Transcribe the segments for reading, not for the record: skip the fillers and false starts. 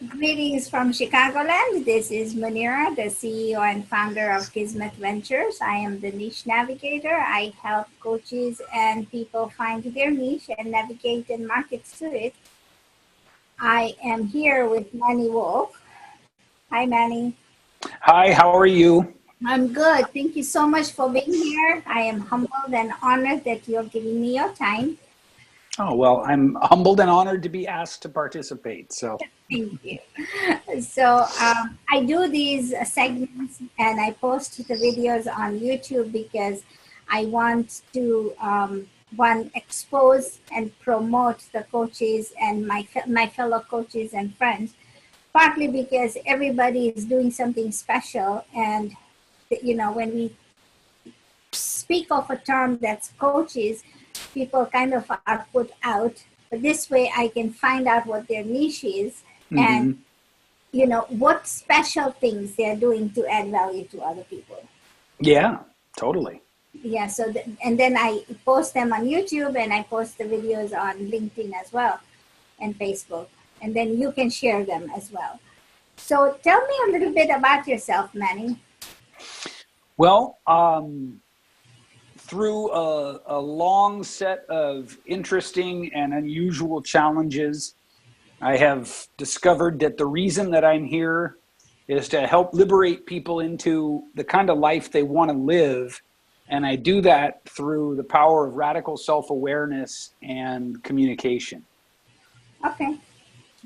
Greetings from Chicagoland. This is Munira, the CEO and founder of Kismet Ventures. I am the niche navigator. I help coaches and people find their niche and navigate and market to it. I am here with Manny Wolfe. Hi, Manny. Hi, how are you? I'm good. Thank you so much for being here. I am humbled and honored that you're giving me your time. Oh, well, I'm humbled and honored to be asked to participate. So Thank you. So I do these segments and I post the videos on YouTube because I want to one, expose and promote the coaches and my fellow coaches and friends, partly because everybody is doing something special. And you know, when we speak of a term that's coaches, people kind of are put out. But this way I can find out what their niche is and you know what special things they're doing to add value to other people. yeah, totally. Yeah, so and then I post them on YouTube and I post the videos on LinkedIn as well and Facebook, and then you can share them as well. So tell me a little bit about yourself, Manny. Well, through a long set of interesting and unusual challenges, I have discovered that the reason that I'm here is to help liberate people into the kind of life they want to live. And I do that through the power of radical self-awareness and communication. Okay.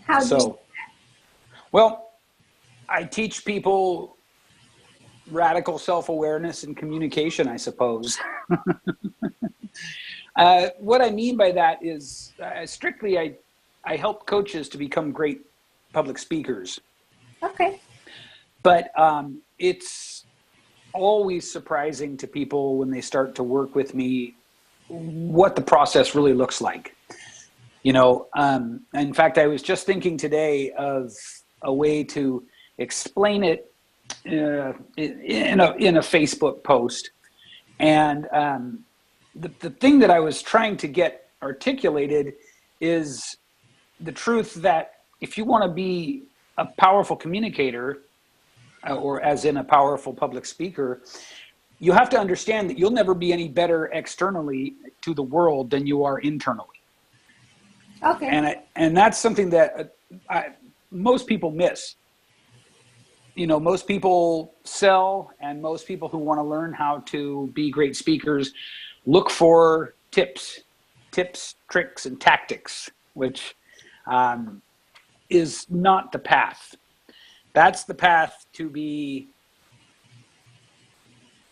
How do you do that? Well, I teach people radical self-awareness and communication, I suppose. What I mean by that is strictly I help coaches to become great public speakers. Okay. But it's always surprising to people when they start to work with me what the process really looks like. You know, in fact, I was just thinking today of a way to explain it in a Facebook post. And the thing that I was trying to get articulated is the truth that if you want to be a powerful communicator, or as in a powerful public speaker, you have to understand that you'll never be any better externally to the world than you are internally. Okay. And that's something that most people miss. You know, most people sell, and most people who want to learn how to be great speakers look for tips, tricks, and tactics, which is not the path. That's the path to be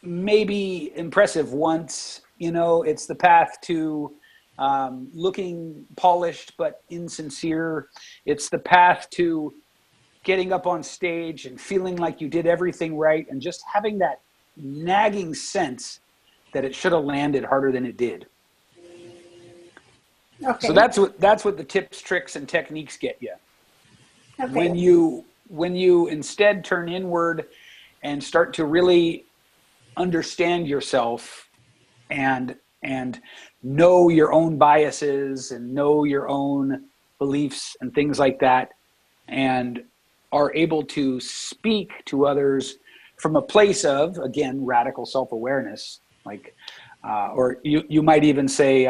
maybe impressive once, you know, it's the path to looking polished but insincere. It's the path to getting up on stage and feeling like you did everything right and just having that nagging sense that it should have landed harder than it did. Okay. So that's what the tips, tricks, and techniques get you. Okay. When you instead turn inward and start to really understand yourself and know your own biases and know your own beliefs and things like that, and are able to speak to others from a place of, again, radical self-awareness, like, or you might even say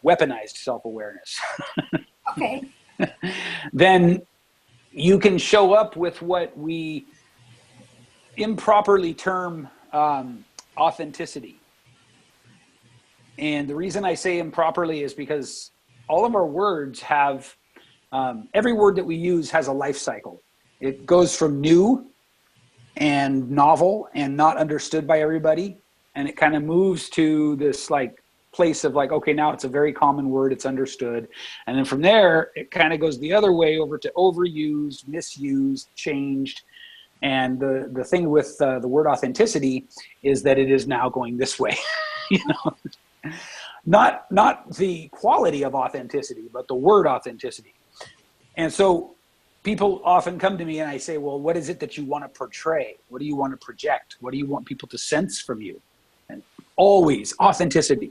weaponized self-awareness. Okay. Then you can show up with what we improperly term authenticity. And the reason I say improperly is because all of our words have, every word that we use has a life cycle. It goes from new and novel and not understood by everybody, and it kind of moves to this like place of like, okay, now it's a very common word, it's understood. And then from there, it kind of goes the other way over to overused, misused, changed. And the thing with the word authenticity is that it is now going this way. You know, not the quality of authenticity, but the word authenticity. And so people often come to me and I say, well, what is it that you want to portray? What do you want to project? What do you want people to sense from you? And always authenticity.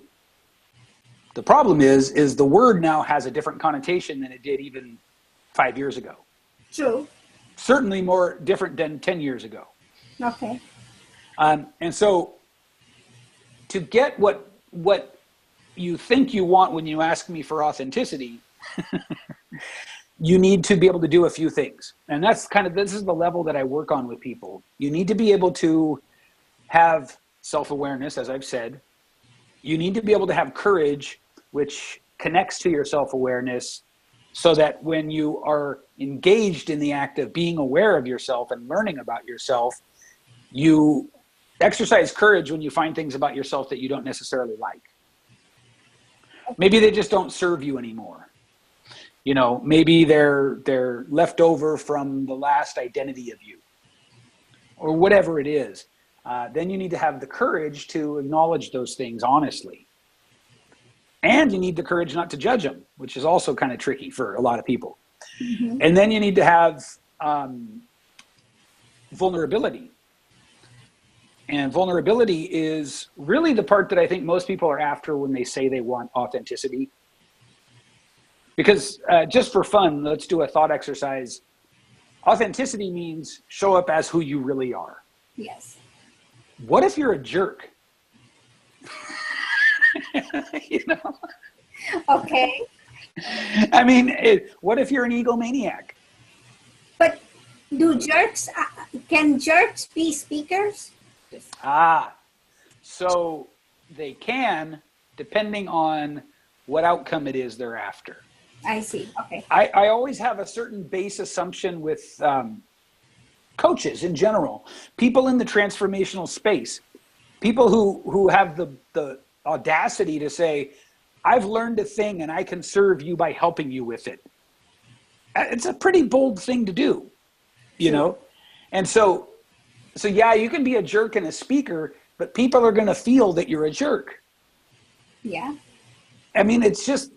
The problem is the word now has a different connotation than it did even 5 years ago. True. certainly more different than 10 years ago. Okay. And so to get what you think you want when you ask me for authenticity, you need to be able to do a few things. And that's this is the level that I work on with people. You need to be able to have self-awareness, as I've said. You need to be able to have courage, which connects to your self-awareness, so that when you are engaged in the act of being aware of yourself and learning about yourself, you exercise courage when you find things about yourself that you don't necessarily like. Maybe they just don't serve you anymore. You know, maybe they're left over from the last identity of you, or whatever it is. Then you need to have the courage to acknowledge those things honestly. And you need the courage not to judge them, which is also kind of tricky for a lot of people. Mm-hmm. And then you need to have vulnerability. And vulnerability is really the part that I think most people are after when they say they want authenticity. Because just for fun, let's do a thought exercise. Authenticity means show up as who you really are. Yes. What if you're a jerk? You know? Okay. I mean, what if you're an egomaniac? But can jerks be speakers? So they can, depending on what outcome it is they're after. I see. Okay. I always have a certain base assumption with coaches in general, people in the transformational space, people who have the audacity to say, I've learned a thing and I can serve you by helping you with it. It's a pretty bold thing to do, you know? And so yeah, you can be a jerk and a speaker, but people are going to feel that you're a jerk. Yeah. I mean, it's just,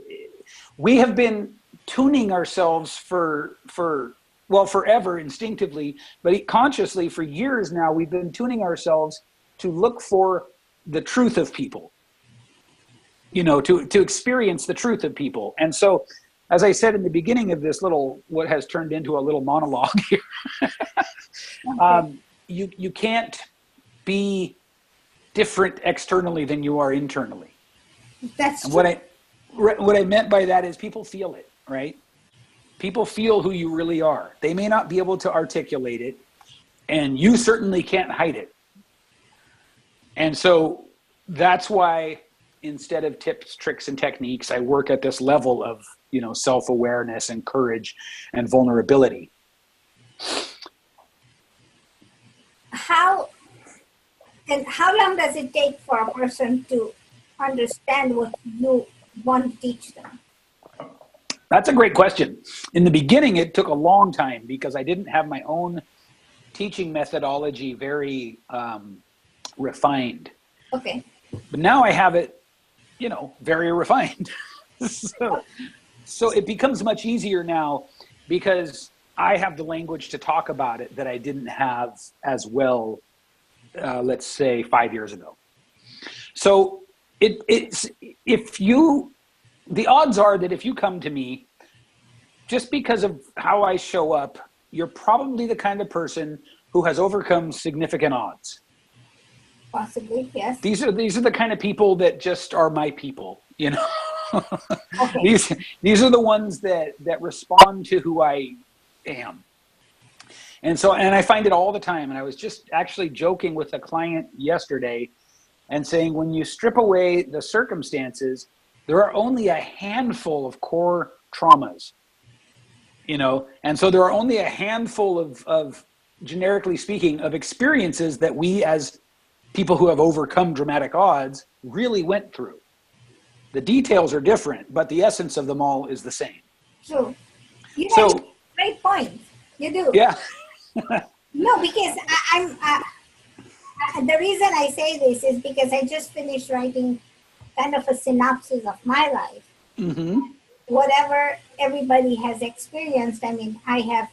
we have been tuning ourselves for forever instinctively, but consciously for years now, we've been tuning ourselves to look for the truth of people, you know, to experience the truth of people. And so, as I said in the beginning of this what has turned into a little monologue here, Okay. You can't be different externally than you are internally. That's and true. what I meant by that is people feel it, right? People feel who you really are. They may not be able to articulate it, and you certainly can't hide it. And so that's why instead of tips, tricks, and techniques, I work at this level of, you know, self-awareness and courage and vulnerability. How long does it take for a person to understand what you want to teach them? That's a great question. In the beginning, it took a long time because I didn't have my own teaching methodology very refined. Okay. But now I have it, you know, very refined. So it becomes much easier now because I have the language to talk about it that I didn't have as well, let's say 5 years ago. So the odds are that if you come to me, just because of how I show up, you're probably the kind of person who has overcome significant odds. Possibly, yes. These are the kind of people that just are my people, you know. Okay. These are the ones that respond to who I am. And I find it all the time. And I was just actually joking with a client yesterday and saying, when you strip away the circumstances, there are only a handful of core traumas, you know? And so there are only a handful of generically speaking, of experiences that we as people who have overcome dramatic odds really went through. The details are different, but the essence of them all is the same. True. You have a great point. You do. Yeah. No, because the reason I say this is because I just finished writing kind of a synopsis of my life. Mm-hmm. Whatever everybody has experienced, I mean, I have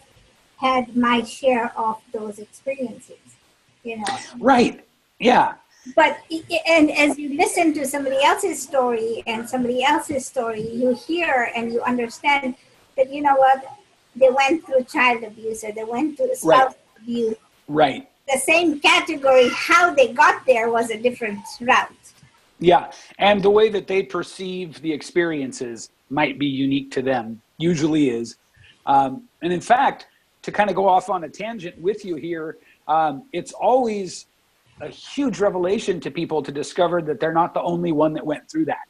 had my share of those experiences, you know. Right. Yeah. But, and as you listen to somebody else's story and somebody else's story, you hear and you understand that, you know what, they went through child abuse or they went through Right. spouse abuse. Right. The same category, how they got there was a different route. Yeah. And the way that they perceive the experiences might be unique to them, usually is. And in fact, to kind of go off on a tangent with you here, it's always a huge revelation to people to discover that they're not the only one that went through that.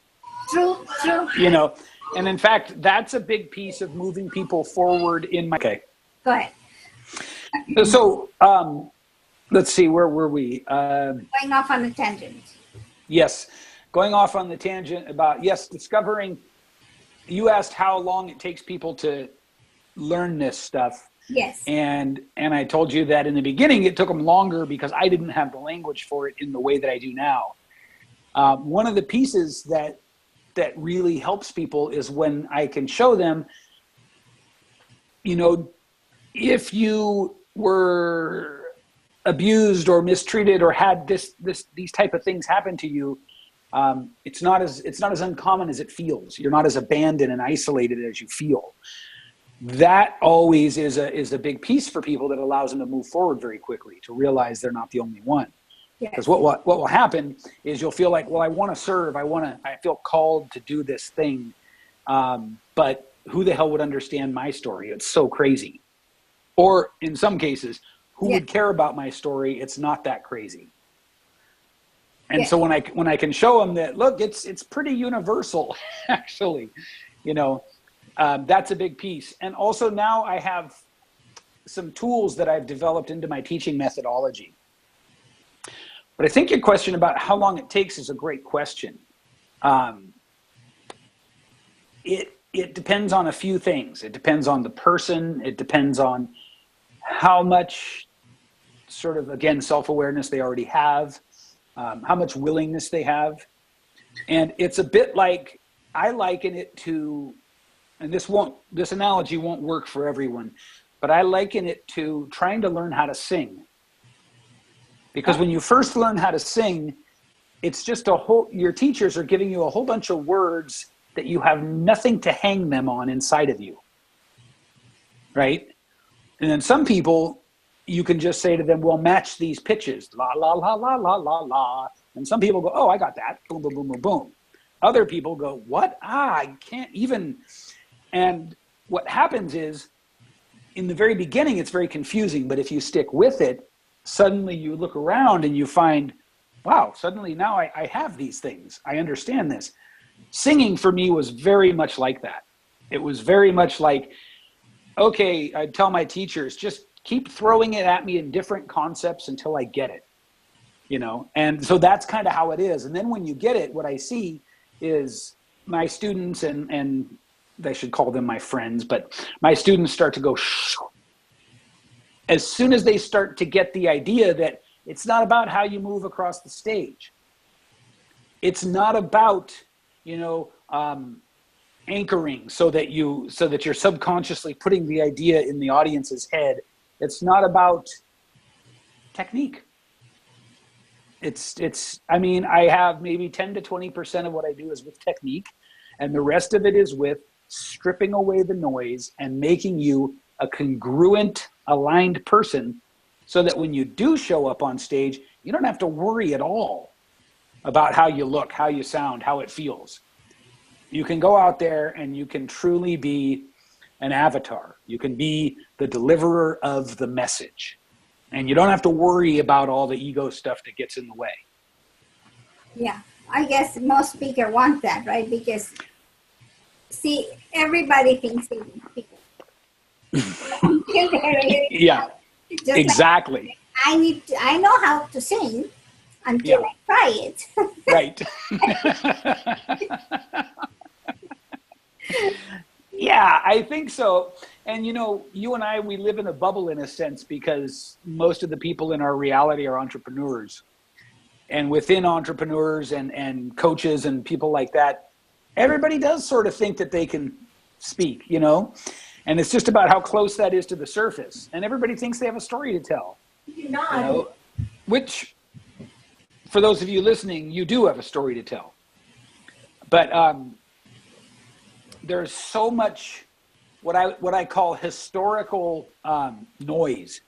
True, true. You know, and in fact, that's a big piece of moving people forward in my. Okay. Go ahead. So, let's see, where were we? Going off on a tangent. Yes. Going off on the tangent about, yes, discovering, you asked how long it takes people to learn this stuff. Yes. And I told you that in the beginning, it took them longer because I didn't have the language for it in the way that I do now. One of the pieces that really helps people is when I can show them, you know, if you were abused or mistreated or had these type of things happen to you, it's not as uncommon as it feels. You're not as abandoned and isolated as you feel. That always is a big piece for people that allows them to move forward very quickly, to realize they're not the only one. Because what will happen is you'll feel like, well, I want to serve, I feel called to do this thing, but who the hell would understand my story? It's so crazy. Or in some cases, who would care about my story? It's not that crazy. And so when I can show them that, look, it's pretty universal, actually, you know, that's a big piece. And also now I have some tools that I've developed into my teaching methodology. But I think your question about how long it takes is a great question. It depends on a few things. It depends on the person. It depends on how much sort of, again, self-awareness they already have, how much willingness they have. And it's a bit like, I liken it to, and this analogy won't work for everyone, but I liken it to trying to learn how to sing. Because when you first learn how to sing, it's just your teachers are giving you a whole bunch of words that you have nothing to hang them on inside of you. Right? And then some people, you can just say to them, well, match these pitches. La, la, la, la, la, la, la. And some people go, oh, I got that. Boom, boom, boom, boom, boom. Other people go, what? I can't even. And what happens is, in the very beginning, it's very confusing. But if you stick with it, suddenly you look around and you find, wow, suddenly now I have these things. I understand this. Singing for me was very much like that. It was very much like, okay, I'd tell my teachers, just keep throwing it at me in different concepts until I get it, you know? And so that's kind of how it is. And then when you get it, what I see is my students, and I should call them my friends, but my students start to go, shh. As soon as they start to get the idea that it's not about how you move across the stage. It's not about, you know, anchoring so that you're subconsciously putting the idea in the audience's head. It's not about technique. I mean, I have maybe 10 to 20% of what I do is with technique, and the rest of it is with stripping away the noise and making you a congruent, aligned person, so that when you do show up on stage, you don't have to worry at all about how you look, how you sound, how it feels. You can go out there and you can truly be an avatar. You can be the deliverer of the message. And you don't have to worry about all the ego stuff that gets in the way. Yeah, I guess most speakers want that, right? Because, see, everybody thinks they can speak. Yeah, just exactly. Like, I know how to sing until I try it. Right. Yeah, I think so. And you know, you and I, we live in a bubble in a sense, because most of the people in our reality are entrepreneurs. And within entrepreneurs and coaches and people like that, everybody does sort of think that they can speak, you know? And it's just about how close that is to the surface. And everybody thinks they have a story to tell. You know? Which, for those of you listening, you do have a story to tell. But there's so much what I call historical noise.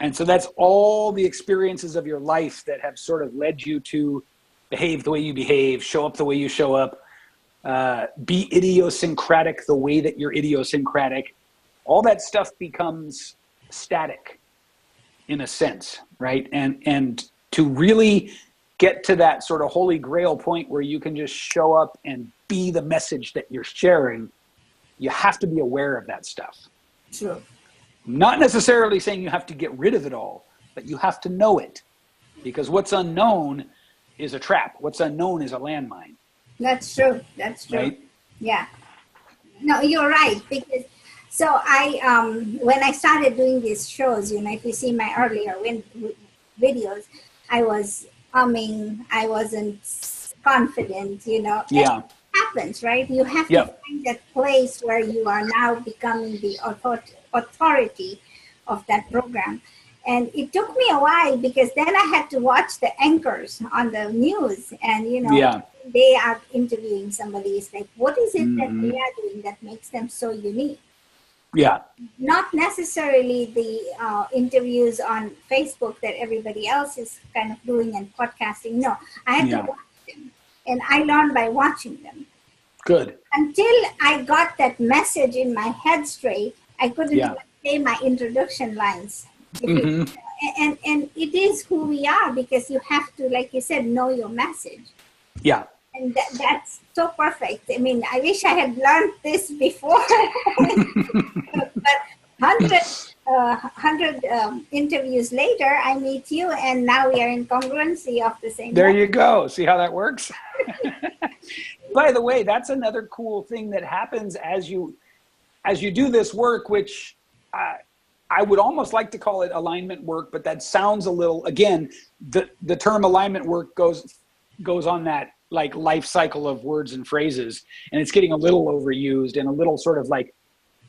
And so that's all the experiences of your life that have sort of led you to behave the way you behave, show up the way you show up, be idiosyncratic the way that you're idiosyncratic. All that stuff becomes static in a sense, right? And to really get to that sort of holy grail point where you can just show up and be the message that you're sharing, you have to be aware of that stuff. True. Not necessarily saying you have to get rid of it all, but you have to know it, because what's unknown is a trap. What's unknown is a landmine. That's true. That's true. Right? Yeah. No, you're right. Because so when I started doing these shows, if you see my earlier videos, I was humming. I wasn't confident. Yeah. It happens, right? You have to find that place where you are now becoming the authority of that program. And it took me a while, because then I had to watch the anchors on the news, and they are interviewing somebody. It's like, what is it that they are doing that makes them so unique? Yeah. Not necessarily the interviews on Facebook that everybody else is kind of doing and podcasting. No, I had to watch them, and I learned by watching them. Good. Until I got that message in my head straight, I couldn't even say my introduction lines. And it is who we are, because you have to, like you said, know your message. Yeah. And that's so perfect. I mean, I wish I had learned this before. But 100 interviews later, I meet you, and now we are in congruency of the same. There you go. See how that works? By the way, that's another cool thing that happens as you do this work, which I would almost like to call it alignment work, but that sounds a little, again, the term alignment work goes on that like life cycle of words and phrases, and it's getting a little overused and a little sort of like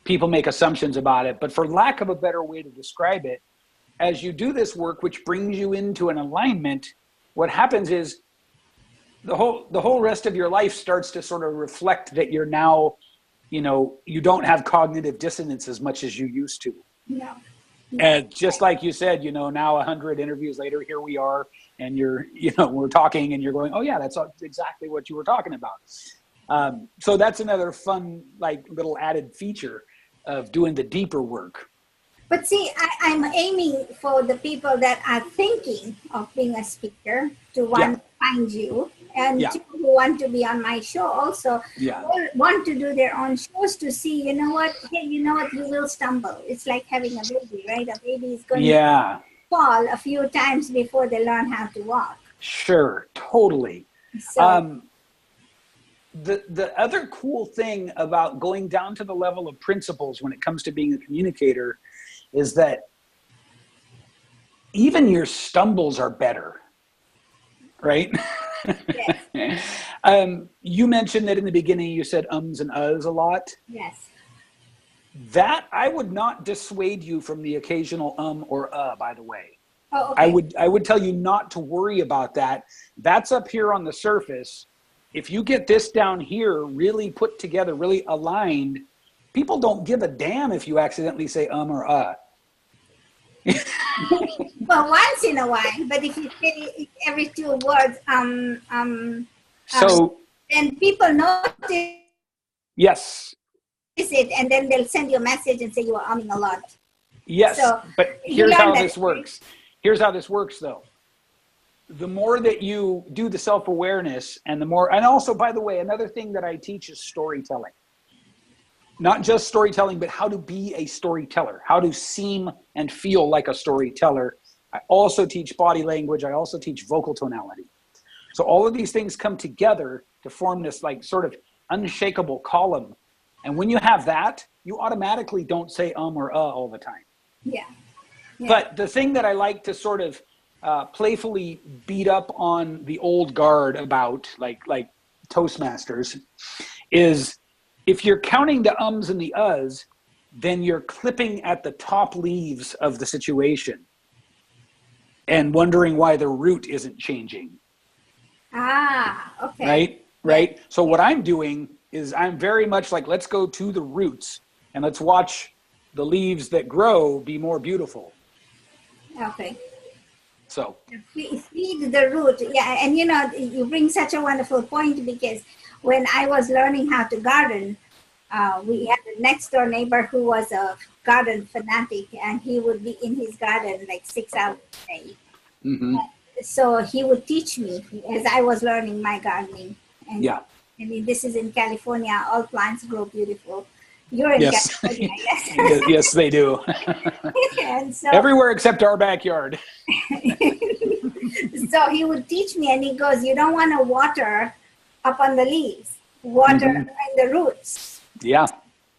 people make assumptions about it. But for lack of a better way to describe it, as you do this work, which brings you into an alignment, what happens is the whole rest of your life starts to sort of reflect that you're now, you don't have cognitive dissonance as much as you used to. No. And just like you said, now 100 interviews later, here we are, and we're talking, and you're going, oh yeah, that's exactly what you were talking about. So that's another fun, like little added feature of doing the deeper work. But see, I'm aiming for the people that are thinking of being a speaker to want to find you, and two who want to be on my show also, or want to do their own shows to see, hey, you will stumble. It's like having a baby, right? A baby is going to fall a few times before they learn how to walk. Sure, totally. So, the other cool thing about going down to the level of principles when it comes to being a communicator is that even your stumbles are better, right? Yes. You mentioned that in the beginning you said ums and uhs a lot. Yes. That I would not dissuade you from the occasional or by the way. Oh, okay. I would tell you not to worry about that. That's up here on the surface. If you get this down here really put together, really aligned, people don't give a damn if you accidentally say or Well, once in a while, but if you say every 2 words, so then people notice it, and then they'll send you a message and say you are umming a lot. Yes, so but here's how this works. Here's how this works, though. The more that you do the self-awareness, and also, by the way, another thing that I teach is storytelling. Not just storytelling, but how to be a storyteller, how to seem and feel like a storyteller. I also teach body language. I also teach vocal tonality. So all of these things come together to form this like sort of unshakable column. And when you have that, you automatically don't say or all the time. Yeah. But the thing that I like to sort of playfully beat up on the old guard about, like Toastmasters, is if you're counting the ums and the uhs, then you're clipping at the top leaves of the situation and wondering why the root isn't changing. Okay. Right? So what I'm doing is I'm very much like, let's go to the roots. and let's watch the leaves that grow be more beautiful. Okay. So Feed the root. Yeah, and you know, you bring such a wonderful point, because when I was learning how to garden, we had a next door neighbor who was a garden fanatic, and he would be in his garden like 6 hours a day. mm-hmm. So he would teach me as I was learning my gardening. And Yeah. I mean, this is in California. All plants grow beautiful. You're in Yes. California, yes. Yes, they do. And so everywhere except our backyard. so he would teach me, and he goes, you don't want to water up on the leaves, water in the roots. Yeah.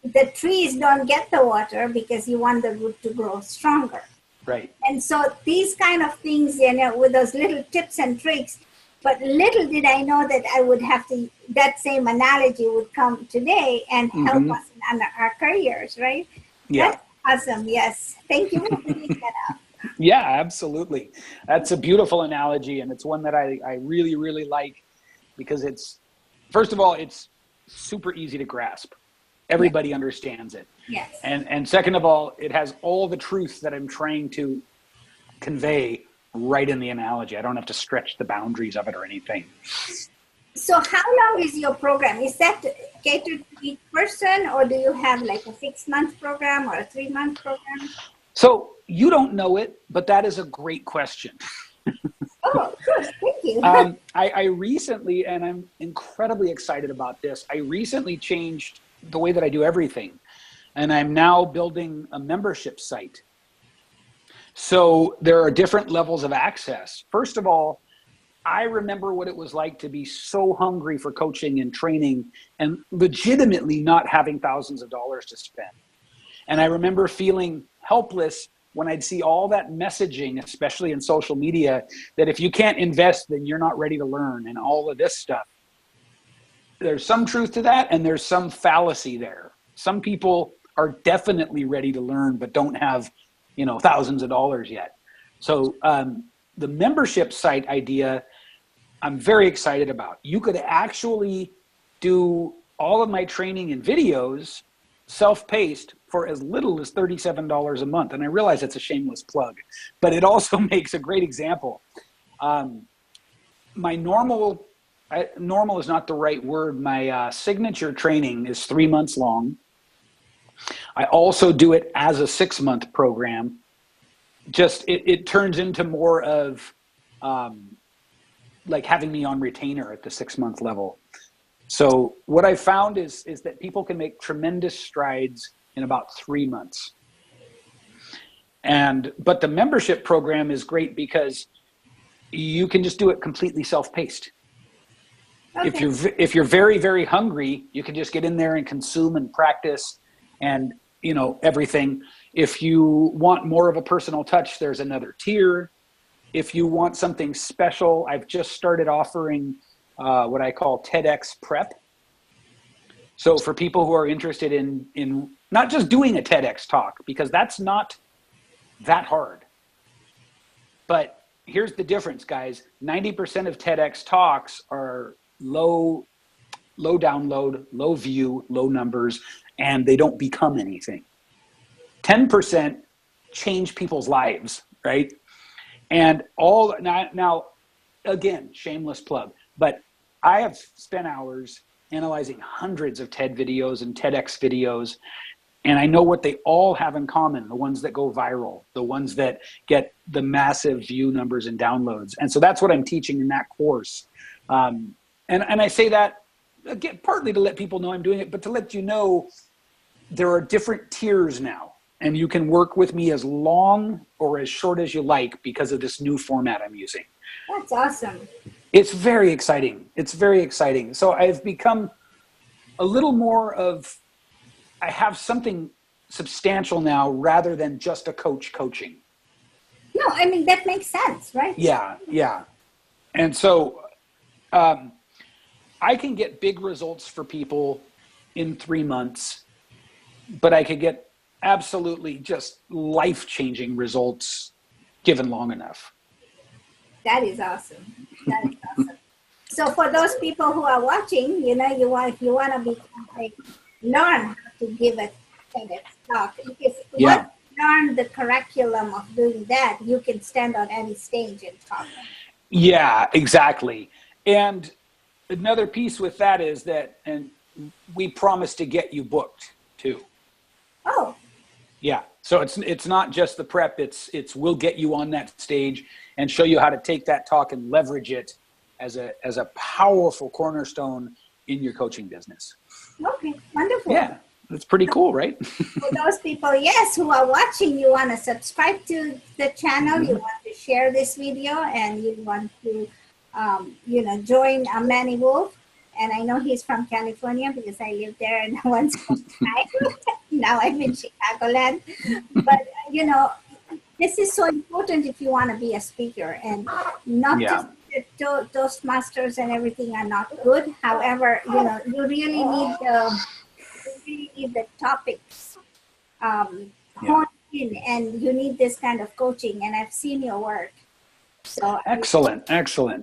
The trees don't get the water because you want the root to grow stronger. Right. And so these kind of things, you know, with those little tips and tricks, but little did I know that I would have to, that same analogy would come today and help us in our careers, right? Yeah. That's awesome. Yes. Thank you for bringing that up. Yeah, absolutely. That's a beautiful analogy, and it's one that I really, really like, because it's, first of all, it's super easy to grasp. Everybody understands it. Yes. And second of all, it has all the truth that I'm trying to convey right in the analogy. I don't have to stretch the boundaries of it or anything. So how long is your program? Is that catered to each person, or do you have like a 6-month program or a 3-month program? So you don't know it, but that is a great question. Oh, good. Thank you. I recently, and I'm incredibly excited about this, I recently changed the way that I do everything. And I'm now building a membership site. So there are different levels of access. First of all, I remember what it was like to be so hungry for coaching and training and legitimately not having thousands of dollars to spend. And I remember feeling helpless when I'd see all that messaging, especially in social media, that if you can't invest, then you're not ready to learn, and all of this stuff. There's some truth to that, and there's some fallacy there. Some people are definitely ready to learn, but don't have, you know, thousands of dollars yet. So the membership site idea, I'm very excited about. You could actually do all of my training and videos self-paced for as little as $37 a month. And I realize it's a shameless plug, but it also makes a great example. My normal is not the right word. My signature training is 3 months long. I also do it as a 6-month program. Just it turns into more of like having me on retainer at the 6-month level. So what I found is that people can make tremendous strides in about 3 months. But the membership program is great because you can just do it completely self-paced. Okay. If you're very, very hungry, you can just get in there and consume and practice and, you know, everything. If you want more of a personal touch, there's another tier. If you want something special, I've just started offering what I call TEDx prep. So for people who are interested in not just doing a TEDx talk, because that's not that hard. But here's the difference, guys. 90% of TEDx talks are low download, low view, low numbers, and they don't become anything. 10% change people's lives, right? And all now, again, shameless plug, but I have spent hours analyzing hundreds of TED videos and TEDx videos, and I know what they all have in common, the ones that go viral, the ones that get the massive view numbers and downloads. And so that's what I'm teaching in that course. And I say that, again, partly to let people know I'm doing it, but to let you know there are different tiers now, and you can work with me as long or as short as you like because of this new format I'm using. That's awesome. It's very exciting. It's very exciting. So I've become a little more of, I have something substantial now rather than just a coach coaching. No, I mean, that makes sense, right? Yeah, yeah. And so I can get big results for people in 3 months, but I could get absolutely just life-changing results given long enough. That is awesome. That is awesome. So for those people who are watching, you know, if you want to be like, learn how to give a talk. Because Yeah. once you learn the curriculum of doing that, you can stand on any stage and talk. Yeah, exactly. And another piece with that is that, and we promise to get you booked too. Oh, Yeah. So it's not just the prep, it's we'll get you on that stage and show you how to take that talk and leverage it as a powerful cornerstone in your coaching business. okay, wonderful. Yeah. That's pretty cool, right? For those people, yes, who are watching, you want to subscribe to the channel, you want to share this video, and you want to, join Manny Wolfe. And I know he's from California because I lived there and once upon a time. Now I'm in Chicagoland. But, this is so important if you want to be a speaker, and not Yeah. just Toastmasters and everything are not good. However, you really need the topics honed in, and you need this kind of coaching. And I've seen your work, so Excellent.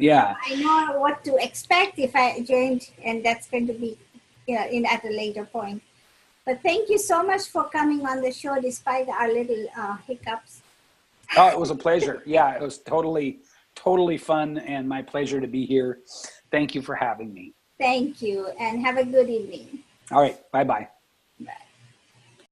Yeah. I know what to expect if I joined, and that's going to be in at a later point. But thank you so much for coming on the show despite our little hiccups. Oh, it was a pleasure. Yeah, it was totally fun, and my pleasure to be here. Thank you for having me. Thank you, and have a good evening. All right. Bye-bye. Bye.